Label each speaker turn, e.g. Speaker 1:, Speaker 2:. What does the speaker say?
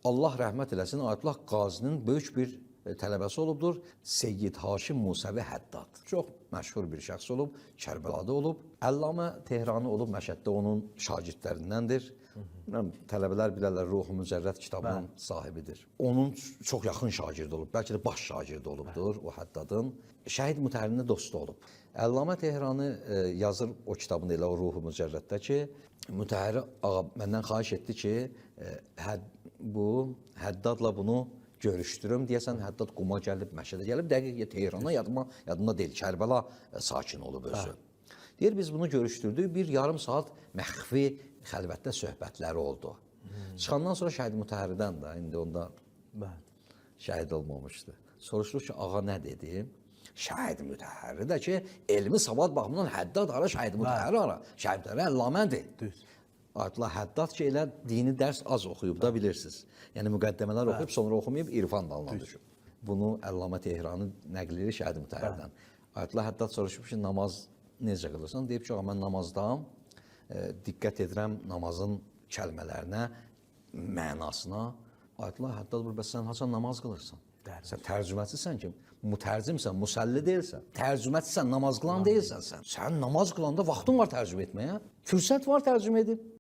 Speaker 1: Allah rəhmət eləsin, Ayətullah Qazinin böyük bir tələbəsi olubdur. Seyyid Haşim Musavi Həddad. Çox məşhur bir şəxs olub, Kərbəlada olub. Əllamə Tehrani olub, Məşəddə onun şagirdlərindəndir. Tələbələr bilərlər, Ruhu Mücərrəd kitabının sahibidir. Onun çox yaxın şagirdi olub, bəlkə də baş şagirdi olubdur o Həddadın. Şəhid Mütəhhərinin dostu olub. Əllamə Tehrani yazır o kitabında elə o Ruhu Mücərrəddə ki, Mütəhhəri ağa məndən xahiş etdi ki, bu Həddadla bunu görüşdürüm. Deyəsən Həddad Quma gəlib, Məşədə gəlib, dəqiq Tehrana yadımda deyil, Kərbəla sakin olub özü. Deyir, biz bunu görüşdürdük, bir yarım saat məxfi xəlvətdə söhbətləri oldu. Çıxandan sonra Şəhid Mütəhhəridən də, indi onda şəhid olmamışdı. Soruşduq ki, ağa nə dedi? Şəhid Mütəhhəri də ki, elmi savad baxımından Həddad ara, Şəhid Mütəhhəri ara. Şəhid Mütəhhəri Əllamədir. Ayətullah Həddad ki, elə dini dərs az oxuyub da bilirsiniz. Yəni müqəddəmələr oxuyub, sonra oxumayıb, irfan dalına düşüb. Bunu Əllamə Tehrani nəql edir Şəhid Mütəhhərdən. Ayətullah Həddad soruşub ki, namaz necə qılırsan? Deyib ki, mən namazdayım, diqqət edirəm namazın kəlmələrinə, mənasına. Ayətullah Həddad buyurur, bəs sən haçan namaz qılırsan? Sən tərcüməçisən ki, mütərzimsən, müsəlli deyilsən. Tərcüməçisən, namaz qılan deyilsən sən. Sən namaz qılanda vaxtın var tərcümə etməyə. Fürsət var tərcümə edib.